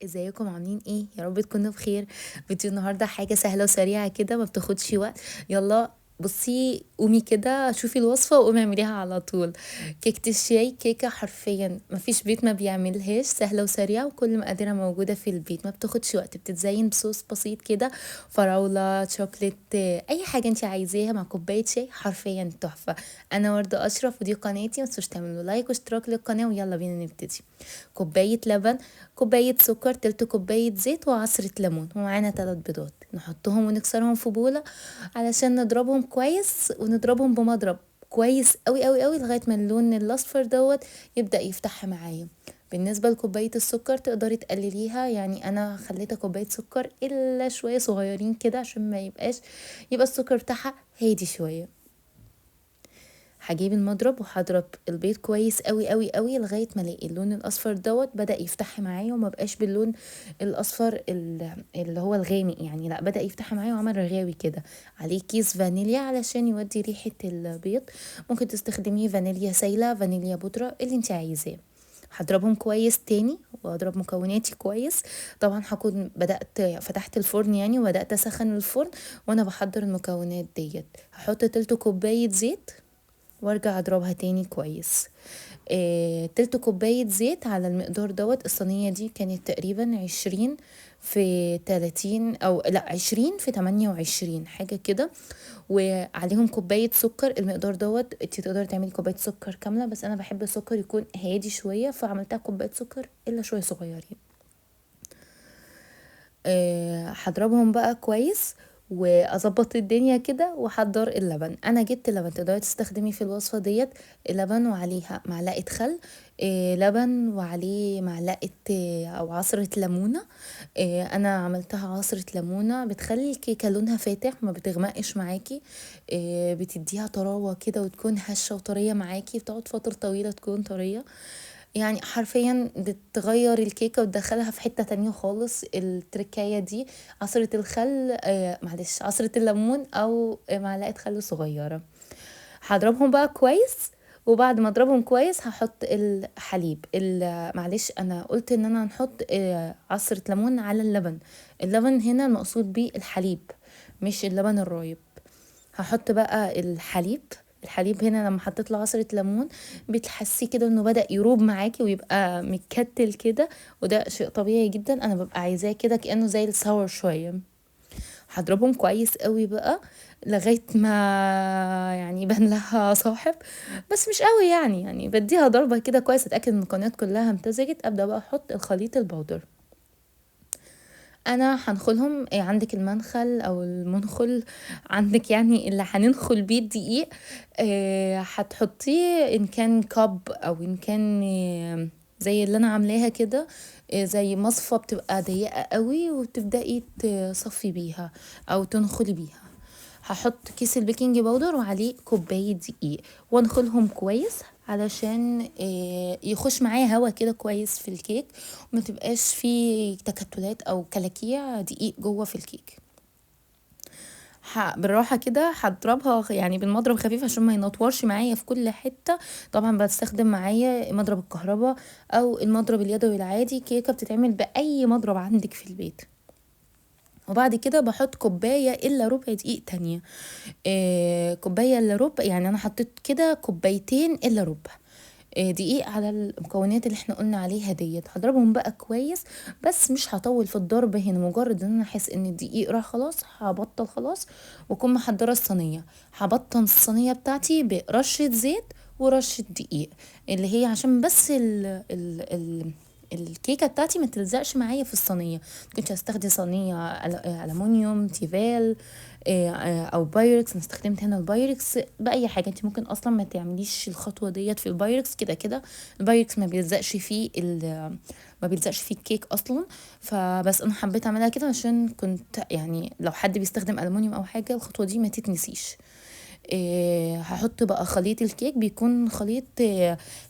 ازيكم عاملين ايه؟ يا رب تكونوا بخير. فيديو النهارده حاجه سهله وسريعه كده ما بتاخدش وقت. يلا بصي قومي كده شوفي الوصفه وقومي اعمليها على طول. كيكه الشاي كيكه حرفيا مفيش بيت ما بيعملهاش، سهله وسريعه وكل مقاديرها موجوده في البيت، ما بتاخدش وقت، بتتزين بصوص بسيط كده، فراوله شوكليت، اي حاجه انت عايزاها مع كوبايه شاي حرفيا تحفه. انا ورده اشرف ودي قناتي، ما تنسوش تعملوا لايك واشتراك للقناه ويلا بينا نبتدي. كوبايه لبن، كوباية سكر، تلت كوباية زيت وعصرة ليمون، ومعانا 3 بيضات نحطهم ونكسرهم في بولة علشان نضربهم كويس، ونضربهم بمضرب كويس قوي قوي قوي لغاية ما اللون الاصفر يبدأ يفتح معايا. بالنسبة لكوباية السكر تقدري تقلليها، يعني انا خليتها كوباية سكر الا شوية صغيرين كده عشان ما يبقى السكر بتاعها هادي شوية. هجيب المضرب وهضرب البيض كويس قوي قوي قوي لغايه ما الاقي اللون الاصفر بدا يفتح معايا وما بقاش باللون الاصفر اللي هو الغامق، يعني لا بدا يفتح معايا وعمل رغاوي كده. عليه كيس فانيليا علشان يودي ريحه البيض، ممكن تستخدميه فانيليا سايله، فانيليا بودره، اللي انت عايزاه. هضربهم كويس تاني واضرب مكوناتي كويس. طبعا هكون فتحت الفرن يعني وبدات اسخن الفرن. وانا بحضر المكونات هحط تلت كوبايه زيت وارجع اضربها تاني كويس. تلت كوباية زيت على المقدار الصينية دي كانت تقريبا 20 في 30 او لا 20 في 28 حاجة كده. وعليهم كوباية سكر، المقدار انت تقدري تعملي كوباية سكر كاملة، بس انا بحب السكر يكون هادي شوية فعملتها كوباية سكر الا شوية صغيرين. هضربهم بقى كويس واظبط الدنيا كده واحضر اللبن. انا جبت لبن، تقدري تستخدمي في الوصفه لبن وعليها معلقه خل، لبن وعليه معلقه او عصره ليمونه. انا عملتها عصره ليمونه بتخلي الكيكه لونها فاتح ما بتغمقش معاكي، بتديها طراوه كده وتكون هشه وطريه معاكي، بتقعد فتره طويله تكون طريه. يعني حرفيا بتغير الكيكة وتدخلها في حتة تانية خالص التركاية دي. عصرة الخل، معلش عصرة الليمون او معلقة خل صغيرة. هضربهم بقى كويس، وبعد ما اضربهم كويس هحط الحليب. معلش انا قلت ان انا هنحط عصرة ليمون على اللبن. اللبن هنا المقصود بيه الحليب مش اللبن الرايب. هحط بقى الحليب هنا لما حطيت له عصرة ليمون بتحسيه كده انه بدأ يروب معاكي ويبقى متكتل كده، وده شيء طبيعي جدا، انا ببقى عايزاه كده كأنه زي الساور شوية. هضربهم كويس قوي بقى لغاية ما يعني يبان لها صاحب، بس مش قوي يعني بديها ضربة كده كويس اتأكد ان المكونات كلها امتزجت. ابدأ بقى احط الخليط البودر. انا هنخلهم عندك المنخل او المنخل، عندك يعني اللي هننخل بيه الدقيق. هتحطيه ان كان كب او ان كان زي اللي انا عاملاها كده، زي مصفى بتبقى ضيقة قوي وتبدأي تصفي بيها او تنخلي بيها. هحط كيس البيكنج باودر وعليه كوباية دقيق وانخلهم كويس علشان يخش معايا هوا كده كويس في الكيك، وما تبقاش فيه تكتلات او كلاكيع دقيق جوه في الكيك. بالراحة كده هضربها يعني بالمضرب خفيف عشان ما ينطورش معايا في كل حتة. طبعا بستخدم معايا مضرب الكهرباء او المضرب اليدوي العادي، كيكة بتتعمل بأي مضرب عندك في البيت. وبعد كده بحط كوباية الا ربع دقيق تانية. كوباية الا ربع، يعني انا حطيت كده كوبايتين الا ربع دقيق على المكونات اللي احنا قلنا عليها هضربهم بقى كويس. بس مش هطول في الضرب هنا، مجرد ان انا احس ان الدقيق راح خلاص هبطل خلاص واكون محضره الصينيه. هبطن الصينيه بتاعتي برشه زيت ورشه دقيق، اللي هي عشان بس الكيكه بتاعتي ما تلزقش معايا في الصينيه. كنت هستخدم صينيه الومنيوم تيفال او بايركس. انا استخدمت هنا البايركس باي حاجه، انت ممكن اصلا ما تعمليش الخطوه في البايركس كده كده. البايركس ما بيلزقش فيه الكيك اصلا. فبس انا حبيت اعملها كده عشان كنت يعني لو حد بيستخدم الومنيوم او حاجه الخطوه دي ما تتنسيش. هحط بقى خليط الكيك، بيكون خليط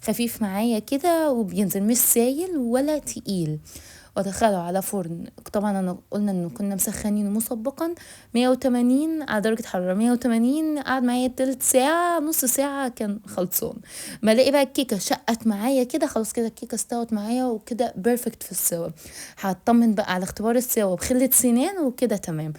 خفيف معايا كده وبينزل مش سايل ولا تقيل. وادخله على فرن. طبعا انا قلنا انه كنا مسخنينه مسبقا 180 على درجة حرارة 180، قعد معايا تلت ساعة نص ساعة كان خلصان. بلاقي بقى الكيكة شقت معايا كده، خلاص كده الكيكة استوت معايا وكده بيرفكت في السوا. هطمن بقى على اختبار السوا بخلة سنان وكده تمام،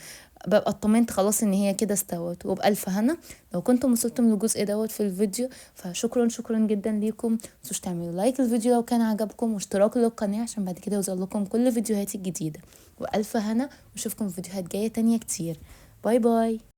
ببقى اطمنت خلاص ان هي كده استوت وبألف هنا. لو كنتم وصلتم للجزء دوت في الفيديو فشكرا شكرا جدا ليكم. متنسوش تعملوا لايك الفيديو لو كان عجبكم، واشتراك للقناة عشان بعد كده يوصل لكم كل فيديوهاتي الجديدة. وألف هنا، واشوفكم في فيديوهات جاية تانية كتير. باي باي.